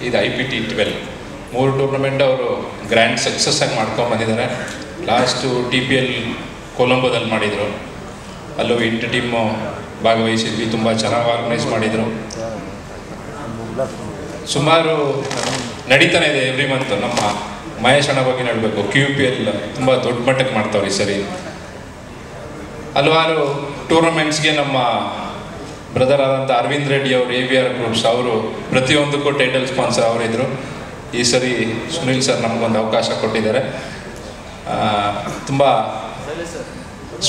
ಇದು IPT12 3 tournament ಅವರು grand success ಆಗಿ ಮಾಡ್ಕೊಂಡು ಬಂದಿದ್ದಾರೆ. ಲಾಸ್ಟು TPL ಕೊಲಂಬೋದಲ್ಲಿ ಮಾಡಿದರು, ಅಲ್ಲೂ 8 ಟೀಮು ಭಾಗವಹಿಸಿದ್ವಿ. ತುಂಬ ಚೆನ್ನಾಗಿ ಆರ್ಗನೈಸ್ ಮಾಡಿದರು. ಸುಮಾರು ನಡೀತಾನೆ ಇದೆ ಎವ್ರಿ ಮಂತ್. ನಮ್ಮ ಮಹೇಶ್ ಅಣ್ಣ ಬಗ್ಗೆ ನಡಬೇಕು, QPL ತುಂಬ ದೊಡ್ಡ ಮಟ್ಟಕ್ಕೆ ಮಾಡ್ತಾವ್ರಿ ಈ ಸರಿ. ಹಲವಾರು ಟೂರ್ನಮೆಂಟ್ಸ್ಗೆ ನಮ್ಮ ಬ್ರದರ್ ಆದಂಥ ಅರವಿಂದ್ ರೆಡ್ಡಿ ಅವರು AVR ಗ್ರೂಪ್ಸ್ ಅವರು ಪ್ರತಿಯೊಂದಕ್ಕೂ ಟೈಟಲ್ ಸ್ಪಾನ್ಸರ್ ಅವರಿದ್ದರು. ಈ ಸರಿ ಸುನಿಲ್ ಸರ್ ನಮಗೊಂದು ಅವಕಾಶ ಕೊಟ್ಟಿದ್ದಾರೆ. ತುಂಬ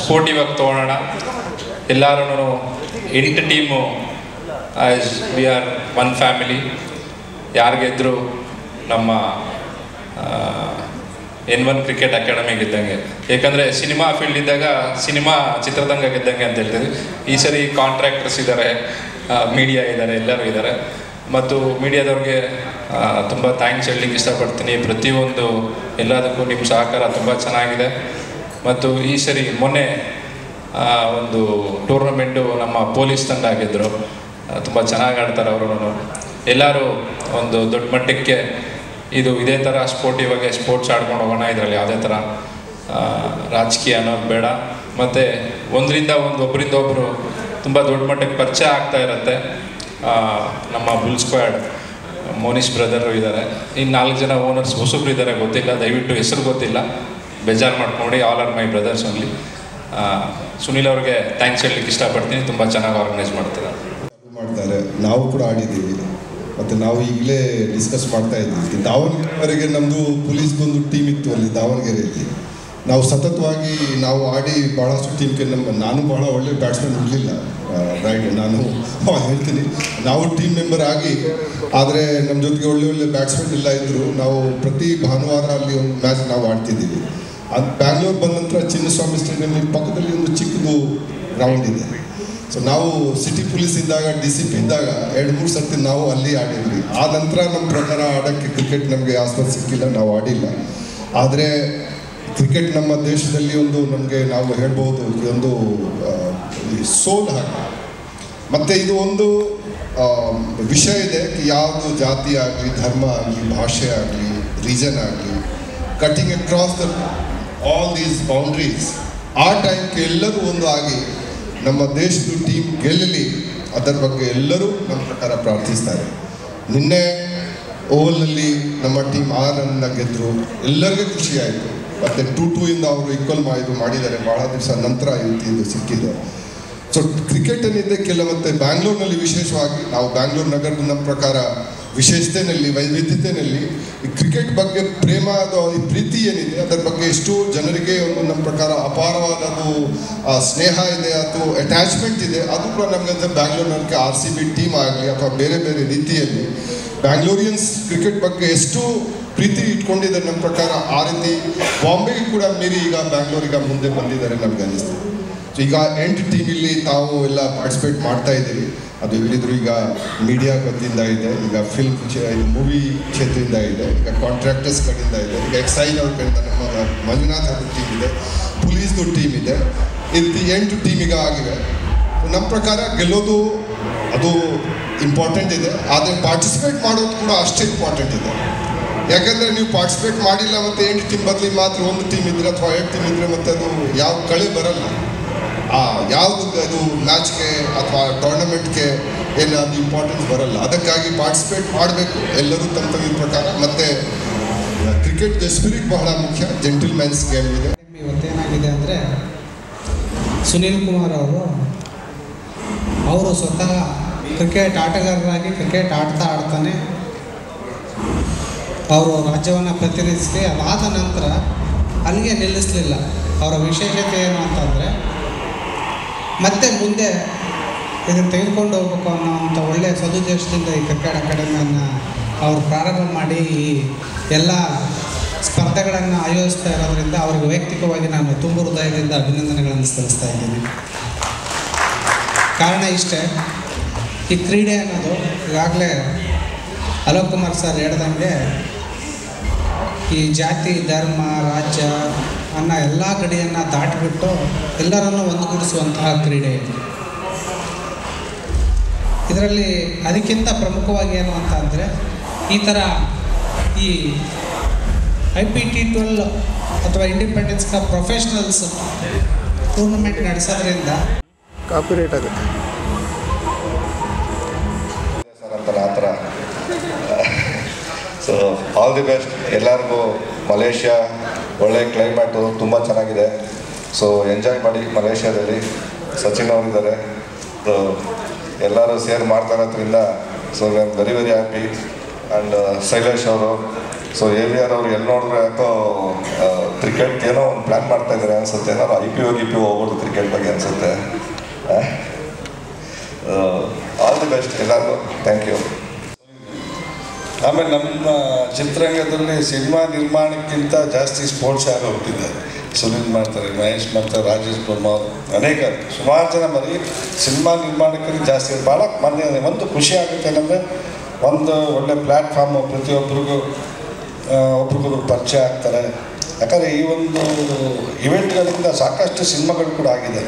ಸ್ಪೋರ್ಟಿವ್ ಆಗಿ ತೊಗೊಳ್ಳೋಣ. ಎಲ್ಲರೂ 8 team as we are one family. ಯಾರಿಗೆದ್ರು ನಮ್ಮ N1 ಕ್ರಿಕೆಟ್ ಅಕಾಡೆಮಿ ಗೆದ್ದಂಗೆ. ಯಾಕಂದರೆ ಸಿನಿಮಾ ಫೀಲ್ಡ್ ಇದ್ದಾಗ ಸಿನಿಮಾ ಚಿತ್ರರಂಗ ಗೆದ್ದಂಗೆ ಅಂತ ಹೇಳ್ತೀವಿ. ಈ ಸರಿ ಕಾಂಟ್ರಾಕ್ಟರ್ಸ್ ಇದ್ದಾರೆ, ಮೀಡಿಯಾ ಇದ್ದಾರೆ, ಎಲ್ಲರೂ ಇದ್ದಾರೆ. ಮತ್ತು ಮೀಡಿಯಾದವ್ರಿಗೆ ತುಂಬ ಥ್ಯಾಂಕ್ಸ್ ಹೇಳಲಿಕ್ಕೆ ಇಷ್ಟಪಡ್ತೀನಿ. ಪ್ರತಿಯೊಂದು ಎಲ್ಲದಕ್ಕೂ ನಿಮ್ಮ ಸಹಕಾರ ತುಂಬ ಚೆನ್ನಾಗಿದೆ. ಮತ್ತು ಈ ಸರಿ ಮೊನ್ನೆ ಒಂದು ಟೂರ್ನಮೆಂಟು ನಮ್ಮ ಪೊಲೀಸ್ ತಂಡ ಆಗಿದ್ದರು. ತುಂಬ ಚೆನ್ನಾಗಿ ಆಡ್ತಾರೆ ಅವರು. ಎಲ್ಲರೂ ಒಂದು ದೊಡ್ಡ ಮಟ್ಟಕ್ಕೆ ಇದೇ ಥರ ಸ್ಪೋರ್ಟಿವ್ ಆಗಿ ಸ್ಪೋರ್ಟ್ಸ್ ಆಡ್ಕೊಂಡು ಹೋಗೋಣ. ಇದರಲ್ಲಿ ಯಾವುದೇ ಥರ ರಾಜಕೀಯ ಅನ್ನೋದು ಬೇಡ. ಮತ್ತು ಒಬ್ಬರಿಂದ ಒಬ್ಬರು ತುಂಬ ದೊಡ್ಡ ಮಟ್ಟಕ್ಕೆ ಪರಿಚಯ ಆಗ್ತಾ ಇರುತ್ತೆ. ನಮ್ಮ ಬುಲ್ ಸ್ಕ್ವಾಡ್ ಮೋನಿಶ್ ಬ್ರದರು ಇದ್ದಾರೆ. ಇನ್ನು 4 ಜನ ಓನರ್ಸ್ ಹೊಸಬ್ರು ಇದ್ದಾರೆ, ಗೊತ್ತಿಲ್ಲ, ದಯವಿಟ್ಟು ಹೆಸರು ಗೊತ್ತಿಲ್ಲ, ಬೇಜಾರು ಮಾಡ್ಕೊಂಡು. All are my brothers only. Sunil ಅವ್ರಿಗೆ ಥ್ಯಾಂಕ್ಸ್ ಹೇಳಲಿಕ್ಕೆ ಇಷ್ಟಪಡ್ತೀನಿ. ತುಂಬ ಚೆನ್ನಾಗಿ ಆರ್ಗನೈಸ್ ಮಾಡ್ತಾರೆ. ನಾವು ಕೂಡ ಆಡಿದ್ದೀವಿ ಮತ್ತು ನಾವು ಈಗಲೇ ಡಿಸ್ಕಸ್ ಮಾಡ್ತಾ ಇದ್ದೀವಿ. ದಾವಣಗೆರೆವರೆಗೆ ನಮ್ಮದು ಪೊಲೀಸ್ದೊಂದು ಟೀಮ್ ಇತ್ತು ಅಲ್ಲಿ ದಾವಣಗೆರೆಯಲ್ಲಿ. ನಾವು ಸತತವಾಗಿ ನಾವು ಆಡಿ ಭಾಳಷ್ಟು ಟೀಮ್ಗೆ ನಾನು ಭಾಳ ಒಳ್ಳೆ ಬ್ಯಾಟ್ಸ್ಮನ್ ಇರಲಿಲ್ಲ, ರೈಟ್, ನಾನು ಹೇಳ್ತೀನಿ. ನಾವು ಟೀಮ್ ಮೆಂಬರ್ ಆಗಿ, ಆದರೆ ನಮ್ಮ ಜೊತೆಗೆ ಒಳ್ಳೆ ಬ್ಯಾಟ್ಸ್ಮನ್ ಎಲ್ಲ ಇದ್ದರು. ನಾವು ಪ್ರತಿ ಭಾನುವಾರ ಅಲ್ಲಿ ಒಂದು ಮ್ಯಾಚ್ ನಾವು ಆಡ್ತಿದ್ದೀವಿ. ಅದು ಬ್ಯಾಂಗ್ಳೂರು ಬಂದ ನಂತರ ಚಿನ್ನಸ್ವಾಮಿ ಸ್ಟೇಡಿಯಂ ಪಕ್ಕದಲ್ಲಿ ಒಂದು ಚಿಕ್ಕದು ಗ್ರೌಂಡ್ ಇದೆ. ಸೊ ನಾವು ಸಿಟಿ ಪೊಲೀಸ್ ಇದ್ದಾಗ DCP ಇದ್ದಾಗ 2-3 ಸರ್ತಿ ನಾವು ಅಲ್ಲಿ ಆಡಿದ್ವಿ. ಆ ನಂತರ ನಮ್ಮ ಪ್ರಕಾರ ಆಡೋಕ್ಕೆ ಕ್ರಿಕೆಟ್ ನಮಗೆ ಆಸ್ಪದ ಸಿಕ್ಕಿಲ್ಲ, ನಾವು ಆಡಿಲ್ಲ. ಆದರೆ ಕ್ರಿಕೆಟ್ ನಮ್ಮ ದೇಶದಲ್ಲಿ ನಮಗೆ ನಾವು ಹೇಳ್ಬೋದು ಒಂದು ಸೋಲ್ ಹಾಗೆ. ಮತ್ತು ಇದು ಒಂದು ವಿಷಯ ಇದೆ, ಯಾವುದು ಜಾತಿ ಆಗಲಿ, ಧರ್ಮ ಆಗಲಿ, ಭಾಷೆ ಆಗಲಿ, ರೀಜನ್ ಆಗಲಿ, cutting across all these boundaries. ಆ ಟೈಮ್ಗೆ ಎಲ್ಲರೂ ಒಂದು ಆಗಿ ನಮ್ಮ ದೇಶದ ಟೀಮ್ ಗೆಲ್ಲಲಿ, ಅದರ ಬಗ್ಗೆ ಎಲ್ಲರೂ ನಮ್ಮ ಪ್ರಕಾರ ಪ್ರಾರ್ಥಿಸ್ತಾರೆ. ನಿನ್ನೆ ಓವಲ್ನಲ್ಲಿ ನಮ್ಮ ಟೀಮ್ 6 ರನ್ನ ಗೆದ್ದರು, ಎಲ್ಲರಿಗೂ ಖುಷಿ ಆಯಿತು. ಮತ್ತು 2-2 ಅವರು ಈಕ್ವಲ್ ಮಾಡಿದ್ದಾರೆ. ಭಾಳ ದಿವಸ ನಂತರ ಇದು ಸಿಕ್ಕಿದೆ. ಸೊ ಕ್ರಿಕೆಟ್ ಏನಿದೆ ಮತ್ತು ಬ್ಯಾಂಗ್ಳೂರಿನಲ್ಲಿ ವಿಶೇಷವಾಗಿ ನಾವು ಬ್ಯಾಂಗ್ಳೂರು ನಗರದ ನಮ್ಮ ಪ್ರಕಾರ ವಿಶೇಷತೆಯಲ್ಲಿ, ವೈವಿಧ್ಯತೆಯಲ್ಲಿ ಈ ಕ್ರಿಕೆಟ್ ಬಗ್ಗೆ ಪ್ರೇಮ ಅಥವಾ ಈ ಪ್ರೀತಿ ಏನಿದೆ ಅದರ ಬಗ್ಗೆ ಎಷ್ಟು ಜನರಿಗೆ ನಮ್ಮ ಪ್ರಕಾರ ಅಪಾರವಾದದು ಸ್ನೇಹ ಇದೆ, ಅಥವಾ ಅಟ್ಯಾಚ್ಮೆಂಟ್ ಇದೆ. ಅದು ಕೂಡ ನಮಗಂತ ಬ್ಯಾಂಗ್ಳೂರಿನಲ್ಲಿ RCB ಟೀಮ್ ಆಗಲಿ ಅಥವಾ ಬೇರೆ ಬೇರೆ ರೀತಿಯಲ್ಲಿ ಬ್ಯಾಂಗ್ಳೂರಿಯನ್ಸ್ ಕ್ರಿಕೆಟ್ ಬಗ್ಗೆ ಎಷ್ಟು ಪ್ರೀತಿ ಇಟ್ಕೊಂಡಿದ್ದಾರೆ ನಮ್ಮ ಪ್ರಕಾರ. ಆ ರೀತಿ ಬಾಂಬೆಗೆ ಕೂಡ ಮೀರಿ ಈಗ ಬ್ಯಾಂಗ್ಳೂರಿಗೆ ಮುಂದೆ ಬಂದಿದ್ದಾರೆ ನಮ್ಗೆ ಅನ್ನಿಸ್ತದೆ. ಸೊ ಈಗ 8 ಟೀಮ್ ಇಲ್ಲಿ ತಾವು ಎಲ್ಲ ಪಾರ್ಟಿಸಿಪೇಟ್ ಮಾಡ್ತಾ ಇದ್ದೀವಿ. ಅದು ಹೇಳಿದ್ರು ಈಗ ಮೀಡಿಯಾ ಕಡೆಯಿಂದ ಇದೆ, ಈಗ ಫಿಲ್ಮ್ ಮೂವಿ ಕ್ಷೇತ್ರದಿಂದ ಇದೆ, ಈಗ ಕಾಂಟ್ರಾಕ್ಟರ್ಸ್ ಕಡೆಯಿಂದ ಇದೆ, ಈಗ ಎಕ್ಸೈಸ್ ಅವ್ರ ಕಡೆಯಿಂದ ನಮ್ಮ ಮಂಜುನಾಥ್ ಅವ್ರ ಟೀಮ್ ಇದೆ, ಪೊಲೀಸ್ದು ಟೀಮ್ ಇದೆ. ಇದು 8 ಟೀಮ್ ಈಗ ಆಗಿವೆ. ನಮ್ಮ ಪ್ರಕಾರ ಗೆಲ್ಲೋದು ಅದು ಇಂಪಾರ್ಟೆಂಟ್ ಇದೆ, ಆದರೆ ಪಾರ್ಟಿಸಿಪೇಟ್ ಮಾಡೋದು ಕೂಡ ಅಷ್ಟೇ ಇಂಪಾರ್ಟೆಂಟ್ ಇದೆ. ಯಾಕಂದರೆ ನೀವು ಪಾರ್ಟಿಸಿಪೇಟ್ ಮಾಡಿಲ್ಲ ಮತ್ತು 8 ಟೀಮ್ ಬದಲಿ ಮಾತ್ರ 1 ಟೀಮ್ ಇದ್ದರೆ ಅಥವಾ 2 ಟೀಮ್ ಇದ್ದರೆ ಮತ್ತು ಅದು ಯಾವ ಕಳೆ ಬರಲ್ಲ. ಯಾವುದು ಅದು ಮ್ಯಾಚ್ಗೆ ಅಥವಾ ಟೂರ್ನಮೆಂಟ್ಗೆ ಏನು ಅದು ಇಂಪಾರ್ಟೆನ್ಸ್ ಬರಲ್ಲ. ಅದಕ್ಕಾಗಿ ಪಾರ್ಟಿಸಿಪೇಟ್ ಮಾಡಬೇಕು ಎಲ್ಲರೂ ತಮ್ಮ ಪ್ರಕಾರ. ಮತ್ತು ಕ್ರಿಕೆಟ್ ಸ್ಪಿರಿಟ್ ಬಹಳ ಮುಖ್ಯ, ಜೆಂಟಲ್ಮ್ಯಾನ್ಸ್ ಗೇಮ್ ಇದೆ. ಇವತ್ತೇನಾಗಿದೆ ಅಂದರೆ ಸುನೀಲ್ ಕುಮಾರ್ ಅವರು ಸ್ವತಃ ಕ್ರಿಕೆಟ್ ಆಟಗಾರರಾಗಿ ಕ್ರಿಕೆಟ್ ಆಡ್ತಾನೆ ಅವರು ರಾಜ್ಯವನ್ನು ಪ್ರತಿನಿಧಿಸಿ ಅದಾದ ನಂತರ ಅಲ್ಲಿಗೆ ನಿಲ್ಲಿಸಲಿಲ್ಲ. ಅವರ ವಿಶೇಷತೆ ಏನು ಅಂತಂದರೆ ಮತ್ತೆ ಮುಂದೆ ಇದನ್ನು ತೆಗೆದುಕೊಂಡು ಹೋಗ್ಬೇಕು ಅನ್ನೋವಂಥ ಒಳ್ಳೆಯ ಸದುದ್ದೇಶದಿಂದ ಈ ಕ್ರಿಕೆಟ್ ಅಕಾಡೆಮಿಯನ್ನು ಅವರು ಪ್ರಾರಂಭ ಮಾಡಿ ಈ ಎಲ್ಲ ಸ್ಪರ್ಧೆಗಳನ್ನು ಆಯೋಜಿಸ್ತಾ ಇರೋದರಿಂದ ಅವ್ರಿಗೆ ವೈಯಕ್ತಿಕವಾಗಿ ನಾನು ತುಂಬ ಹೃದಯದಿಂದ ಅಭಿನಂದನೆಗಳನ್ನು ಸಲ್ಲಿಸ್ತಾ ಇದ್ದೀನಿ. ಕಾರಣ ಇಷ್ಟೇ, ಈ ಕ್ರೀಡೆ ಅನ್ನೋದು ಈಗಾಗಲೇ ಅಲೋಕ್ ಕುಮಾರ್ ಸರ್ ಹೇಳ್ದಂಗೆ ಈ ಜಾತಿ, ಧರ್ಮ, ರಾಜ್ಯ ಅನ್ನೋ ಎಲ್ಲ ಗಡಿಯನ್ನು ದಾಟಿಬಿಟ್ಟು ಎಲ್ಲರನ್ನೂ ಒಂದುಗೂಡಿಸುವಂತಹ ಕ್ರೀಡೆ ಇದು. ಇದರಲ್ಲಿ ಅದಕ್ಕಿಂತ ಪ್ರಮುಖವಾಗಿ ಏನು ಅಂತ ಅಂದರೆ ಈ ಥರ ಈ IPT12 ಅಥವಾ ಇಂಡಿಪೆಂಡೆನ್ಸ್ ಕಪ್ ಪ್ರೊಫೆಷ್ನಲ್ಸ್ ಟೂರ್ನಮೆಂಟ್ ನಡೆಸೋದ್ರಿಂದ ಕಾಪಿರೇಟ್ ಆಗುತ್ತೆ ಸರ್ ಅಂತಾರೆ ಆ ಥರ. ಸೊ ಆಲ್ ದಿ ಬೆಸ್ಟ್ ಎಲ್ಲರಿಗೂ. ಮಲೇಷ್ಯಾ ಒಳ್ಳೆ ಕ್ಲೈಮೇಟು ತುಂಬ ಚೆನ್ನಾಗಿದೆ. ಸೊ ಎಂಜಾಯ್ ಮಾಡಿ ಮಲೇಷ್ಯಾದಲ್ಲಿ. ಸಚಿನ್ ಅವರಿದ್ದಾರೆ, ಸೊ ಎಲ್ಲರೂ ಸೇರ್ ಮಾಡ್ತಾ ಇರೋದ್ರಿಂದ so I am very very happy. And Shailesh ಅವರು, ಸೊ AVR ಅವರು ಎಲ್ಲಿ ನೋಡಿದ್ರೆ ಯಾಕೋ ಕ್ರಿಕೆಟ್ ಏನೋ ಒಂದು ಪ್ಲ್ಯಾನ್ ಮಾಡ್ತಾ ಇದ್ದಾರೆ ಅನಿಸುತ್ತೆ. ಏನಾದ್ರು IPO ಹೋಗ್ಬೋದು ಕ್ರಿಕೆಟ್ ಬಗ್ಗೆ ಅನಿಸುತ್ತೆ. ಆಲ್ ದಿ ಬೆಸ್ಟ್ ಎಲ್ಲರಿಗೂ. Thank you. ಆಮೇಲೆ ನಮ್ಮ ಚಿತ್ರರಂಗದಲ್ಲಿ ಸಿನಿಮಾ ನಿರ್ಮಾಣಕ್ಕಿಂತ ಜಾಸ್ತಿ ಸ್ಪೋರ್ಟ್ಸ್ ಆಗಿ ಹೋಗ್ತಿದ್ದಾರೆ. ಸುನಿಲ್ ಮಾಡ್ತಾರೆ, ಮಹೇಶ್ ಮಾಡ್ತಾರೆ, ರಾಜೇಶ್ ಬ್ರಹ್ಮ, ಅನೇಕ ಸುಮಾರು ಜನ ಬರೀ ಸಿನಿಮಾ ನಿರ್ಮಾಣಕ್ಕಿಂತ ಜಾಸ್ತಿ. ಭಾಳ ಒಂದು ಖುಷಿ ಆಗುತ್ತೆ ಏನಂದರೆ ಒಂದು ಒಳ್ಳೆ ಪ್ಲ್ಯಾಟ್ಫಾರ್ಮು ಪ್ರತಿಯೊಬ್ಬರಿಗೂ ಒಬ್ರಿಗೊಬ್ರು ಪರಿಚಯ ಆಗ್ತಾರೆ. ಯಾಕಂದರೆ ಈ ಒಂದು ಇವೆಂಟ್ಗಳಿಂದ ಸಾಕಷ್ಟು ಸಿನಿಮಾಗಳು ಕೂಡ ಆಗಿದೆ.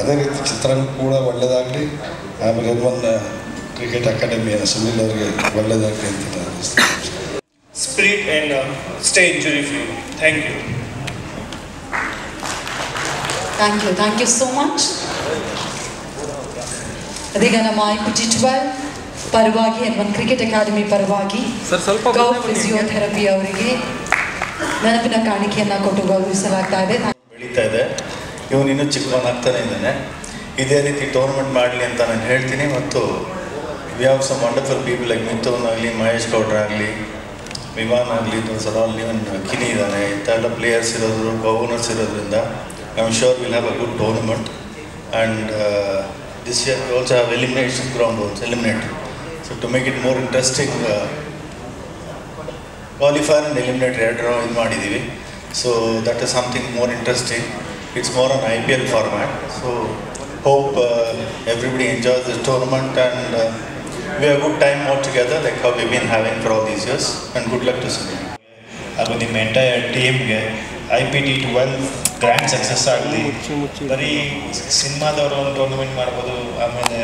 ಅದೇ ರೀತಿ ಚಿತ್ರರಂಗ ಕೂಡ ಒಳ್ಳೆಯದಾಗಲಿ. ಆಮೇಲೆ ಒಂದು ಕ್ರಿಕೆಟ್ ಅಕಾಡೆಮಿಯ ಸುನಿಲ್ ಅವರಿಗೆ ಒಳ್ಳೆಯದಾಗಲಿ ಅಂತ spirit and stay injury free. Thank you. Thank you so much. ಅದೀಗ ನಮ್ಮ IPT12 ಪರವಾಗಿ N1 ಕ್ರಿಕೆಟ್ ಅಕಾಡೆಮಿ ಪರವಾಗಿ ಗೌ ಫಿಸಿಯೋಥೆರಪಿ ಅವರಿಗೆ ನೆನಪಿನ ಕಾಣಿಕೆಯನ್ನು ಕೊಟ್ಟು ಗೌರವಿಸಲಾಗ್ತಾ ಇದೆ. ಬೆಳೀತಾ ಇದೆ. ಇವನು ಇನ್ನೂ ಚಿಕ್ಕವನಾಗ್ತಾನೆ ಇದ್ದಾನೆ. ಇದೇ ರೀತಿ ಟೂರ್ನಮೆಂಟ್ ಮಾಡಲಿ ಅಂತ ನಾನು ಹೇಳ್ತೀನಿ. ಮತ್ತು we have some wonderful people like Mithun ಆಗಲಿ, ಮಹೇಶ್ ಗೌಡ್ರ ಆಗಲಿ, ವಿಮಾನ್ ಆಗಲಿ, ಸರಾಲ್ ಇವನ್ ಕಿನಿ ಇದ್ದಾನೆ. ಇಂಥ ಎಲ್ಲ ಪ್ಲೇಯರ್ಸ್ ಇರೋದು, ಓನರ್ಸ್ ಇರೋದ್ರಿಂದ I am sure will have a good tournament. And this year we also have elimination ground also eliminator. So to make it more interesting, qualifier and eliminator ಎರಡು ಇದು ಮಾಡಿದ್ದೀವಿ. So that is something more interesting. It's more on IPL format. So hope everybody enjoys this tournament and we have a good time all together like how we've been having for all these years. And good luck to Sunil. ಹಾಗೂ ನಿಮ್ಮ entire ಟೀಮ್ಗೆ IPT12 grand success ಆಗಲಿ. ಬರೀ ಸಿನಿಮಾದವರು ಒಂದು tournament ಮಾಡ್ಬೋದು, ಆಮೇಲೆ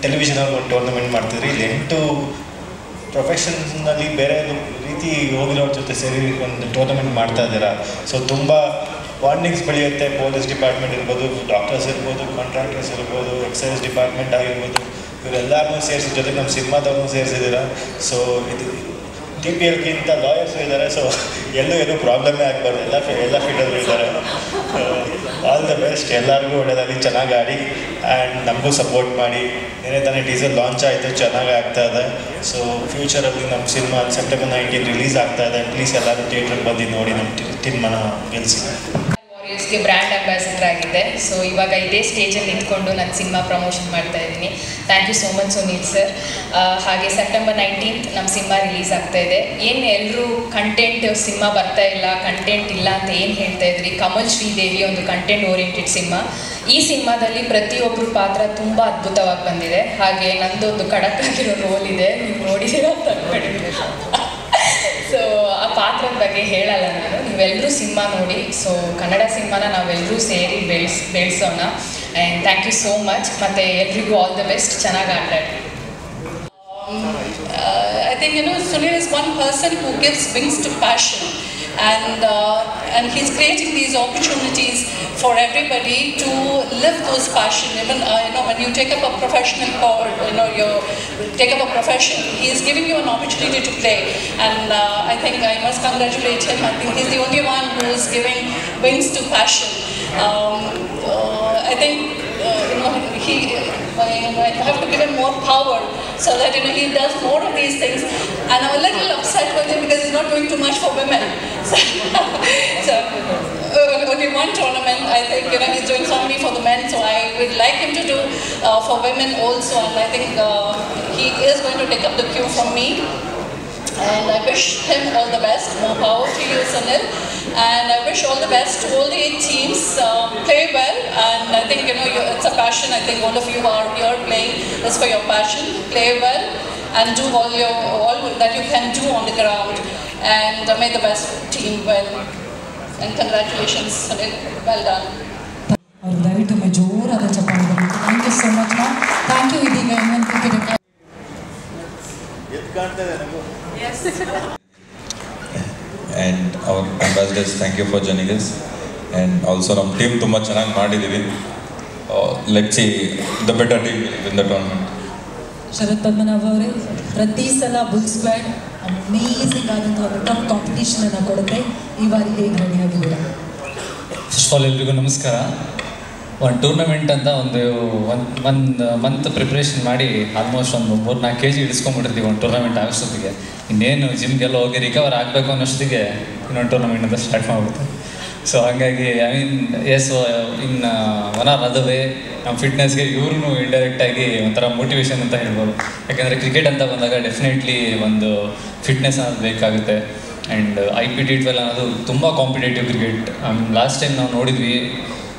television ಅವ್ರು ಒಂದು ಟೂರ್ನಮೆಂಟ್ ಮಾಡ್ತಿದ್ರಿ. ಇಲ್ಲಿ 8 ಪ್ರೊಫೆಷನ್ಸ್ನಲ್ಲಿ ಬೇರೆ ರೀತಿ ಹೋಗಿರೋರ ಜೊತೆ ಸೇರಿ ಒಂದು ಟೂರ್ನಮೆಂಟ್ ಮಾಡ್ತಾ ಇದ್ದೀರಾ. ಸೊ ತುಂಬ ಬಾಂಡಿಂಗ್ಸ್ ಬೆಳೆಯುತ್ತೆ. ಪೊಲೀಸ್ ಡಿಪಾರ್ಟ್ಮೆಂಟ್ ಇರ್ಬೋದು, ಡಾಕ್ಟರ್ಸ್ ಇರ್ಬೋದು, ಕಾಂಟ್ರಾಕ್ಟರ್ಸ್ ಇರ್ಬೋದು, ಎಕ್ಸೈಸ್ ಡಿಪಾರ್ಟ್ಮೆಂಟ್ ಆಗಿರ್ಬೋದು, ಇವರೆಲ್ಲರನ್ನೂ ಸೇರಿಸಿದ ಜೊತೆ ನಮ್ಮ ಸಿನಿಮಾದವ್ರನ್ನೂ ಸೇರಿಸಿದ್ದೀರಾ. ಸೊ ಇದು TPLಗಿಂತ ಲಾಯರ್ಸು ಇದ್ದಾರೆ. ಸೊ ಏನೂ ಪ್ರಾಬ್ಲಮ್ಮೇ ಆಗಬಾರ್ದು. ಎಲ್ಲ ಫೀಲ್ಡಲ್ಲೂ ಇದ್ದಾರೆ. All the best. ಎಲ್ಲರಿಗೂ ಒಳ್ಳೆಯದಾಗಿ, ಚೆನ್ನಾಗಿ ಆಡಿ ಆ್ಯಂಡ್ ನಮಗೂ ಸಪೋರ್ಟ್ ಮಾಡಿ. ಏನೇ ತಾನೇ ಟೀಸರ್ ಲಾಂಚ್ ಆಯಿತು, ಚೆನ್ನಾಗಿ ಆಗ್ತಾ ಇದೆ. ಸೊ ಫ್ಯೂಚರಲ್ಲಿ ನಮ್ಮ ಸಿನಿಮಾ September 19 ರಿಲೀಸ್ ಆಗ್ತಾ ಇದೆ. ಪ್ಲೀಸ್ ಎಲ್ಲರೂ ಥಿಯೇಟ್ರಿಗೆ ಬಂದು ನೋಡಿ ನಮ್ಮ ಟೀಮನ್ನ ಗೆಲ್ಲಿಸಿ. ವಾರಿಯರ್ಸ್ಗೆ ಬ್ರ್ಯಾಂಡ್ ಅಂಬಾಸಿಡರ್ ಆಗಿದೆ. ಸೊ ಇವಾಗ ಇದೇ ಸ್ಟೇಜಲ್ಲಿ ನಿಂತ್ಕೊಂಡು ನಾನು ಸಿನಿಮಾ ಪ್ರಮೋಷನ್ ಮಾಡ್ತಾ ಇದ್ದೀನಿ. Thank you so much Sunil sir. ಹಾಗೆ September 19 ನಮ್ಮ ಸಿನಿಮಾ ರಿಲೀಸ್ ಆಗ್ತಾ ಇದೆ. ಏನು ಎಲ್ಲರೂ ಕಂಟೆಂಟ್ ಸಿನಿಮಾ ಬರ್ತಾ ಇಲ್ಲ, ಕಂಟೆಂಟ್ ಇಲ್ಲ ಅಂತ ಏನು ಹೇಳ್ತಾ ಇದ್ರಿ, ಕಮಲ್ ಶ್ರೀದೇವಿ ಒಂದು ಕಂಟೆಂಟ್ ಓರಿಯೆಂಟೆಡ್ ಸಿನಿಮಾ. ಈ ಸಿನಿಮಾದಲ್ಲಿ ಪ್ರತಿಯೊಬ್ಬರು ಪಾತ್ರ ತುಂಬ ಅದ್ಭುತವಾಗಿ ಬಂದಿದೆ. ಹಾಗೆ ನಂದೊಂದು ಖಡಕ್ ಆಗಿರೋ ರೋಲ್ ಇದೆ, ನೀವು ನೋಡಿದ್ದೀರಾ ಅಂತ ಅನ್ಕೊಂಡಿದ್ದೀನಿ. ಸೊ ಆ ಪಾತ್ರದ ಬಗ್ಗೆ ಹೇಳಲ್ಲ ನಾನು, ನೀವೆಲ್ಲರೂ ಸಿನಿಮಾ ನೋಡಿ. ಸೊ ಕನ್ನಡ ಸಿನಿಮಾನ ನಾವೆಲ್ಲರೂ ಸೇರಿ ಬೆಳೆಸೋಣ. And thank you so much. ಮತ್ತು ಎಲ್ರಿಗೂ ಆಲ್ ದ ಬೆಸ್ಟ್. ಚೆನ್ನಾಗಿ ಆಟಾಡಿ. I think Sunil is one person who gives wings to passion, and he's creating these opportunities for everybody to live those passion. Even when you take up a professional call, you take up a profession, he is giving you an opportunity to play. And I think I must congratulate him. I think he's the only one who is giving wings to passion. I think I have to give him more power so that he does more of these things. And I'm a little upset with him because he's not doing too much for women. So only one tournament, I think he's doing so many for the men. So I would like him to do for women also. And I think he is going to take up the cue from me. And I wish him all the best. More power to you, Sunil. And I wish all the best to all the 8 teams. Play well. And I think it's a passion. I think all of you are here playing is for your passion. Play well and do all that you can do on the ground. And may the best team win. And congratulations, Sunil. Well done. Thank you so much, ma'am. Thank you, ಇದೀಗ thank you for joining us. And also ನಮ್ಮ team ತುಂಬ ಚೆನ್ನಾಗಿ ಮಾಡಿದ್ದೀವಿ. Let's see the better team in the tournament. Sharath Padmanabha ಅವರೇ, ಪ್ರತಿ ಸಲ bull squad amazing ಆದಂಥ ಒಂದು ಟಫ್ ಕಾಂಪಿಟೇಷನನ್ನು ಕೊಡುತ್ತೆ. ಈ ಬಾರಿ ಹೇಗೆ ರೆಡಿ ಆಗಿದ್ದೀರಾ? ಫಸ್ಟ್ ಆಫ್ ಆಲ್ ಎಲ್ರಿಗೂ ನಮಸ್ಕಾರ. ಒಂದು ಟೂರ್ನಮೆಂಟ್ ಅಂತ ಒಂದು ಮಂತ್ ಪ್ರಿಪ್ರೇಷನ್ ಮಾಡಿ ಆಲ್ಮೋಸ್ಟ್ ಒಂದು 3-4 kg ಇಳಿಸ್ಕೊಂಡ್ಬಿಟ್ಟಿರ್ತೀವಿ ಒಂದು ಟೂರ್ನಮೆಂಟ್ ಆಗೋಷ್ಟೊತ್ತಿಗೆ. ಇನ್ನೇನು ಜಿಮ್ಗೆಲ್ಲ ಹೋಗಿ ರಿಕವರ್ ಆಗಬೇಕು ಅನ್ನೋಷ್ಟೊತ್ತಿಗೆ ಇನ್ನೊಂದು ಟೂರ್ನಮೆಂಟ್ ಅಂತ ಸ್ಟಾರ್ಟ್ ಮಾಡಿಬಿಡ್ತೀವಿ. ಸೊ ಹಾಗಾಗಿ I mean as in one or other way ನಮ್ಮ ಫಿಟ್ನೆಸ್ಗೆ ಇವ್ರೂ ಇಂಡೈರೆಕ್ಟಾಗಿ ಒಂಥರ ಮೋಟಿವೇಶನ್ ಅಂತ ಹೇಳ್ಬೋದು. ಯಾಕೆಂದರೆ ಕ್ರಿಕೆಟ್ ಅಂತ ಬಂದಾಗ ಡೆಫಿನೆಟ್ಲಿ ಒಂದು ಫಿಟ್ನೆಸ್ ಅನ್ನೋದು ಬೇಕಾಗುತ್ತೆ. ಆ್ಯಂಡ್ IPT12 ಅನ್ನೋದು ತುಂಬ ಕಾಂಪಿಟೇಟಿವ್ ಕ್ರಿಕೆಟ್. ಲಾಸ್ಟ್ ಟೈಮ್ ನಾವು ನೋಡಿದ್ವಿ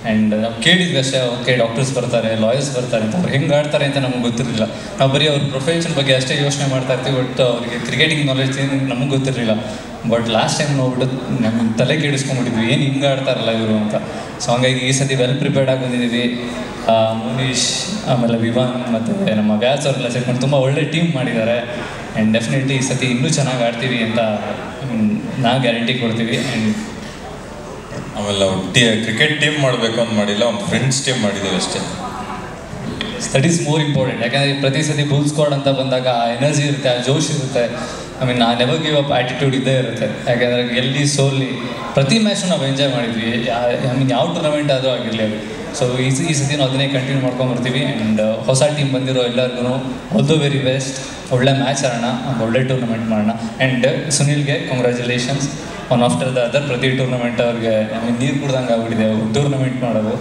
ಆ್ಯಂಡ್ ನಾವು ಕೇಳಿದ್ವಿ ಅಷ್ಟೇ, ಓಕೆ ಡಾಕ್ಟರ್ಸ್ ಬರ್ತಾರೆ, ಲಾಯರ್ಸ್ ಬರ್ತಾರೆ ಅಂತ. ಅವ್ರು ಹೆಂಗೆ ಆಡ್ತಾರೆ ಅಂತ ನಮಗೆ ಗೊತ್ತಿರಲಿಲ್ಲ. ನಾವು ಬರೀ ಅವ್ರ ಪ್ರೊಫೆಷನ್ ಬಗ್ಗೆ ಅಷ್ಟೇ ಯೋಚನೆ ಮಾಡ್ತಾ ಇರ್ತೀವಿ, ಬಟ್ ಅವರಿಗೆ ಕ್ರಿಕೆಟಿಂಗ್ ನಾಲೆಡ್ಜ್ ಏನು ನಮಗೆ ಗೊತ್ತಿರಲಿಲ್ಲ. ಬಟ್ ಲಾಸ್ಟ್ ಟೈಮ್ ನೋಡ್ಬಿಟ್ಟು ನಮಗೆ ತಲೆ ಕೆಡಿಸ್ಕೊಂಡ್ಬಿಟ್ಟಿದ್ವಿ, ಏನು ಹಿಂಗೆ ಆಡ್ತಾರಲ್ಲ ಇವರು ಅಂತ. ಸೊ ಹಂಗಾಗಿ ಈ ಸತಿ ವೆಲ್ ಪ್ರಿಪೇರ್ಡ್ ಆಗಿ ಬಂದಿದ್ದೀವಿ. ಮುನೀಶ್, ಆಮೇಲೆ ವಿವಾನ್ ಮತ್ತು ನಮ್ಮ ವ್ಯಾಸ್ ಅವರೆಲ್ಲ ಸೇರ್ಕೊಂಡು ತುಂಬ ಒಳ್ಳೆ ಟೀಮ್ ಮಾಡಿದ್ದಾರೆ. ಆ್ಯಂಡ್ ಡೆಫಿನೆಟ್ಲಿ ಈ ಸತಿ ಇನ್ನೂ ಚೆನ್ನಾಗಿ ಆಡ್ತೀವಿ ಅಂತ ನಾವು ಗ್ಯಾರಂಟಿ ಕೊಡ್ತೀವಿ. ಆ್ಯಂಡ್ ಆಮೇಲೆ ನಾವು ಕ್ರಿಕೆಟ್ ಟೀಮ್ ಮಾಡಬೇಕು ಅಂತ ಮಾಡಿಲ್ಲ, ಒಂದು ಫ್ರೆಂಡ್ಸ್ ಟೀಮ್ ಮಾಡಿದ್ದೀವಿ ಅಷ್ಟೇ. That is more important. ಯಾಕಂದರೆ ಪ್ರತಿ ಸತಿ ಬುಲ್ ಸ್ಕ್ವಾಡ್ ಅಂತ ಬಂದಾಗ ಆ ಎನರ್ಜಿ ಇರುತ್ತೆ, ಆ ಜೋಶ್ ಇರುತ್ತೆ. ಐ ಮೀನ್ ಆ ನೆವರ್ ಗಿವ್ ಅಪ್ ಆ್ಯಟಿಟ್ಯೂಡ್ ಇದ್ದೇ ಇರುತ್ತೆ. ಯಾಕೆಂದರೆ ಗೆಲ್ಲಿ ಸೋಲಿ ಪ್ರತಿ ಮ್ಯಾಚು ನಾವು ಎಂಜಾಯ್ ಮಾಡಿದ್ವಿ. ಐ ಮೀನ್ ಯಾವ ಟೂರ್ನಮೆಂಟ್ ಆದರೂ ಆಗಿರಲಿ ಅದು. ಸೊ ಈ ಸತಿ ನಾವು ಅದನ್ನೇ ಕಂಟಿನ್ಯೂ ಮಾಡ್ಕೊಂಡ್ಬರ್ತೀವಿ. ಆ್ಯಂಡ್ ಹೊಸ ಟೀಮ್ ಬಂದಿರೋ ಎಲ್ಲರಿಗೂ ಆಲ್ ದ ವೆರಿ ಬೆಸ್ಟ್. ಒಳ್ಳೆ ಮ್ಯಾಚ್ ಆಡೋಣ, ಒಂದು ಒಳ್ಳೆ ಟೂರ್ನಮೆಂಟ್ ಮಾಡೋಣ. ಆ್ಯಂಡ್ ಸುನಿಲ್ಗೆ congratulations. One after the other ಪ್ರತಿ ಟೂರ್ನಮೆಂಟ್ ಅವ್ರಿಗೆ ಐ ಮೀನ್ ನೀರು ಕುಡ್ದಂಗೆ ಆಗ್ಬಿಟ್ಟಿದೆ ಟೂರ್ನಮೆಂಟ್ ಮಾಡೋದು.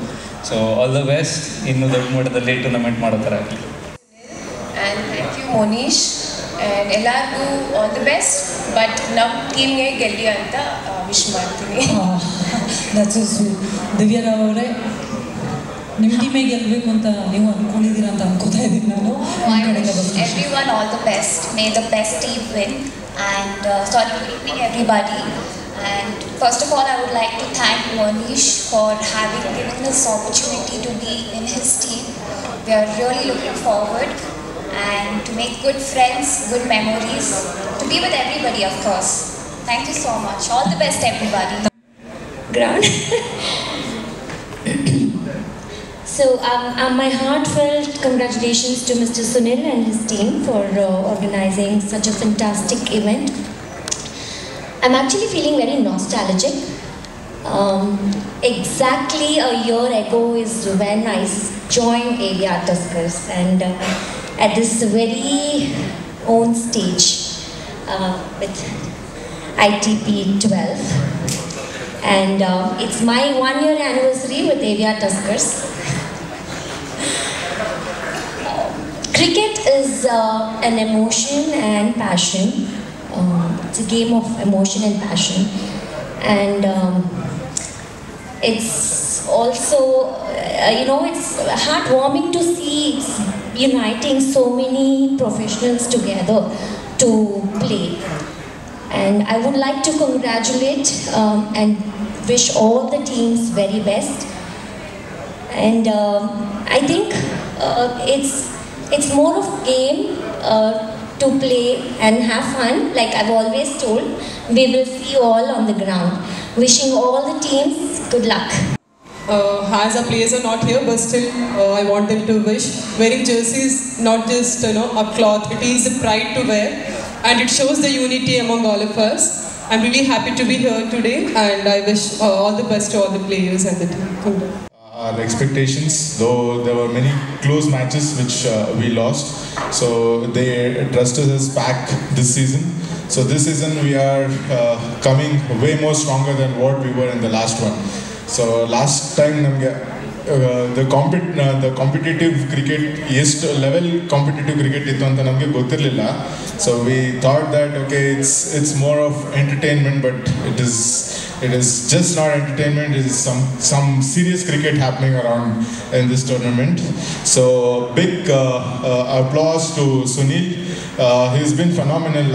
So all the best. ಇನ್ನೂ ದೊಡ್ಡ ಮಟ್ಟದಲ್ಲಿ ಟೂರ್ನಮೆಂಟ್ ಮಾಡೋ ಥರ ಆಗಲಿ. And thank you Monish. And ಎಲ್ಲರಿಗೂ ಆಲ್ ದಿ ಬೆಸ್ಟ್. ಬಟ್ ನಮ್ಮ ಟೀಮ್ಗೆ ಗೆಲ್ಲಿ ಅಂತ ವಿಶ್ ಮಾಡ್ತೀನಿ. ದಿವ್ಯರಾವ್ ಅವರೇ, ನಿಮ್ಮ ಟೀಮೇ ಗೆಲ್ಲಬೇಕು ಅಂತ ನೀವು ಅಂದ್ಕೊಂಡಿದ್ದೀರಾ ಅಂತ ಅನ್ಕೋತಾ ಇದ್ದೀನಿ ನಾನು. Everyone all the best. May the best team win. And sorry for evening everybody. And first of all, I would like to thank Manish for having given this opportunity to be in his team. We are really looking forward and to make good friends, good memories, to be with everybody, of course. Thank you so much. All the best, everybody. Ground. So my heartfelt congratulations to Mr. Sunil and his team for organizing such a fantastic event. I'm actually feeling very nostalgic. Exactly a year ago is when I joined Aviat Tuskers, and at this very own stage with ITP12. And it's my 1-year anniversary with Aviat Tuskers. Cricket is an emotion and passion. It's a game of emotion and passion. And it's also, it's heartwarming to see it's uniting so many professionals together to play. And I would like to congratulate and wish all the teams very best. And I think it's more of game to play and have fun. Like I've always told, we will see you all on the ground. Wishing all the teams good luck. As our players are not here, but still I want them to wish. Wearing jerseys, not just a cloth, it is a pride to wear, and it shows the unity among all of us. I'm really happy to be here today, and I wish all the best to all the players and the team. Our expectations, though there were many close matches which we lost, so they trusted us back this season. So this season we are coming way more stronger than what we were in the last one. So last time the competitive cricket ಎಷ್ಟು level competitive cricket ಇತ್ತು ಅಂತ ನಮಗೆ ಗೊತ್ತಿರಲಿಲ್ಲ. So we thought that okay it's more of entertainment, but it is just not entertainment. It is some serious cricket happening around in this tournament. So big applause to Sunil. He's been phenomenal.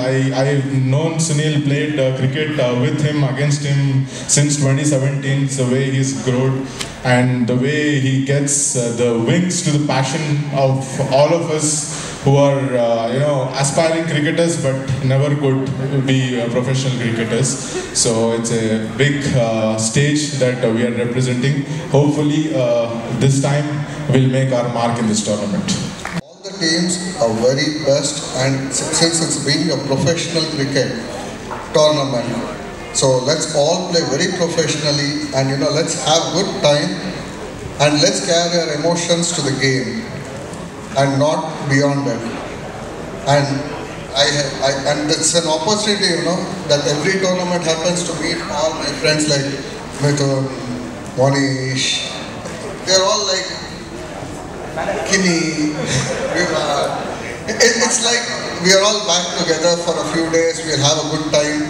I've known Sunil, played cricket with him, against him since 2017. The way he's grown and the way he gets the wings to the passion of all of us who are aspiring cricketers but never could be professional cricketers. So it's a big stage that we are representing. Hopefully this time we'll make our mark in this tournament. All the teams are very best, and since it's being a professional cricket tournament, so let's all play very professionally, and let's have good time, and let's carry our emotions to the game and not beyond it. And and it's an opportunity, that every tournament happens to meet all my friends like Mithun, Monish. They're all like Kini, Viva. It's like we are all back together for a few days. We'll have a good time.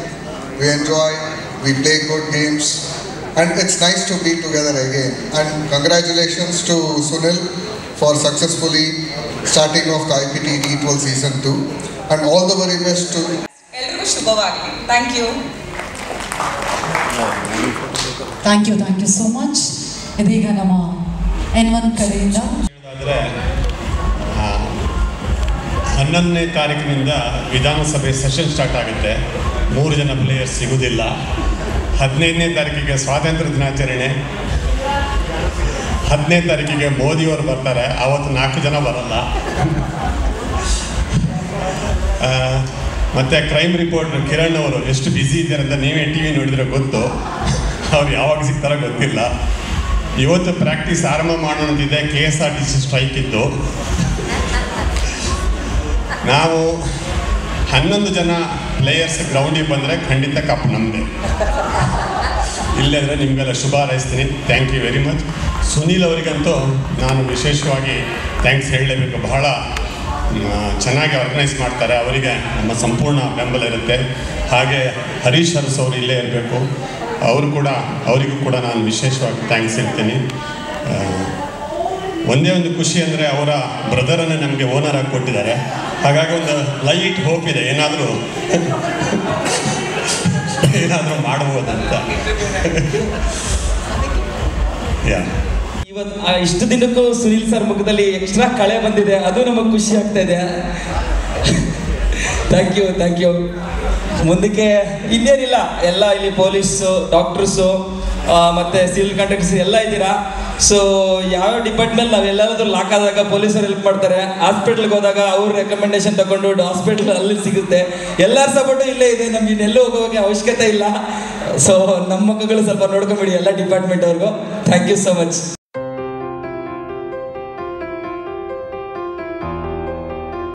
We enjoy. We play good games. And it's nice to be together again. And congratulations to Sunil for successfully starting off the IPT T12 Season 2. And all the very best to... ಎಲ್ರಿಗೂ ಶುಭವಾಗಲಿ. Thank you. Thank you so much. ಇದೀಗ ನಮ್ಮ N1 ಕಡೆಯಿಂದ 11ನೇ ತಾರೀಕಿನಿಂದ ವಿಧಾನಸಭೆ session start ಆಗುತ್ತೆ. 3 ಜನ players ಸಿಗೋದಿಲ್ಲ. 15ನೇ ತಾರೀಕಿಗೆ ಸ್ವಾತಂತ್ರ್ಯ ದಿನಾಚರಣೆ. 10ನೇ ತಾರೀಕಿಗೆ ಮೋದಿಯವರು ಬರ್ತಾರೆ. ಆವತ್ತು 4 ಜನ ಬರಲ್ಲ. ಮತ್ತು ಕ್ರೈಮ್ ರಿಪೋರ್ಟರ್ ಕಿರಣ್ ಅವರು ಎಷ್ಟು ಬ್ಯುಸಿ ಇದ್ದಾರೆ ಅಂತ ನೀವೇ ಟಿ ವಿ ನೋಡಿದರೆ ಗೊತ್ತು. ಅವ್ರು ಯಾವಾಗ ಸಿಗ್ತಾರೋ ಗೊತ್ತಿಲ್ಲ. ಇವತ್ತು ಪ್ರಾಕ್ಟೀಸ್ ಆರಂಭ ಮಾಡೋಣಂತಿದೆ. KSRTC ಸ್ಟ್ರೈಕ್ ಇದ್ದು ನಾವು 11 ಜನ ಪ್ಲೇಯರ್ಸ್ ಗ್ರೌಂಡಿಗೆ ಬಂದರೆ ಖಂಡಿತ ಕಪ್ ನಮ್ಮದೇ. ಇಲ್ಲದ್ರೆ ನಿಮಗೆಲ್ಲ ಶುಭ ಹಾರೈಸ್ತೀನಿ. Thank you very much. Sunil ಅವರಿಗಂತೂ ನಾನು ವಿಶೇಷವಾಗಿ ಥ್ಯಾಂಕ್ಸ್ ಹೇಳಲೇಬೇಕು. ಬಹಳ ಚೆನ್ನಾಗಿ ಆರ್ಗನೈಸ್ ಮಾಡ್ತಾರೆ. ಅವರಿಗೆ ನಮ್ಮ ಸಂಪೂರ್ಣ ಬೆಂಬಲ ಇರುತ್ತೆ. ಹಾಗೆ ಹರೀಶ್ ಅರಸ್ ಅವರು ಇಲ್ಲೇ ಇರಬೇಕು. ಅವರಿಗೂ ಕೂಡ ನಾನು ವಿಶೇಷವಾಗಿ ಥ್ಯಾಂಕ್ಸ್ ಹೇಳ್ತೀನಿ. ಒಂದೇ ಒಂದು ಖುಷಿ ಅಂದರೆ ಅವರ ಬ್ರದರನ್ನು ನಮಗೆ ಓನರ್ ಆಗಿ ಕೊಟ್ಟಿದ್ದಾರೆ. ಹಾಗಾಗಿ ಒಂದು ಲೈಟ್ ಹೋಪ್ ಇದೆ, ಏನಾದರೂ ಮಾಡ್ಬೋದಂತ. ಇವತ್ತು ಇಷ್ಟು ದಿನಕ್ಕೂ ಸುನೀಲ್ ಸರ್ ಮುಖದಲ್ಲಿ ಎಕ್ಸ್ಟ್ರಾ ಕಳೆ ಬಂದಿದೆ, ಅದು ನಮಗೆ ಖುಷಿ ಆಗ್ತಾ ಇದೆ. Thank you. ಮುಂದಕ್ಕೆ ಇನ್ನೇನಿಲ್ಲ, ಎಲ್ಲ ಇಲ್ಲಿ ಪೊಲೀಸು, ಡಾಕ್ಟರ್ಸು ಮತ್ತು ಸಿವಿಲ್ ಕಾಂಟ್ರಾಕ್ಟರ್ಸ್ ಎಲ್ಲ ಇದ್ದೀರಾ. ಸೊ ಯಾವ ಡಿಪಾರ್ಟ್ಮೆಂಟ್ ನಾವೆಲ್ಲರೂ ಲಾಕ್ ಆದಾಗ ಪೊಲೀಸರು ಹೆಲ್ಪ್ ಮಾಡ್ತಾರೆ. ಹಾಸ್ಪಿಟ್ಲ್ಗೆ ಹೋದಾಗ ಅವ್ರ ರೆಕಮೆಂಡೇಶನ್ ತಗೊಂಡು ಹಾಸ್ಪಿಟ್ಲ್ ಅಲ್ಲಿ ಸಿಗುತ್ತೆ. ಎಲ್ಲರ ಸಪೋರ್ಟು ಇಲ್ಲೇ ಇದೆ. ನಮ್ಗೆ ಇನ್ನೆಲ್ಲೂ ಹೋಗೋಕ್ಕೆ ಅವಶ್ಯಕತೆ ಇಲ್ಲ. ಸೊ ನಮ್ಮ ಮಕ್ಕಳು ಸ್ವಲ್ಪ ನೋಡ್ಕೊಂಬಿಡಿ ಎಲ್ಲ ಡಿಪಾರ್ಟ್ಮೆಂಟ್ ಅವ್ರಿಗೂ. Thank you so much.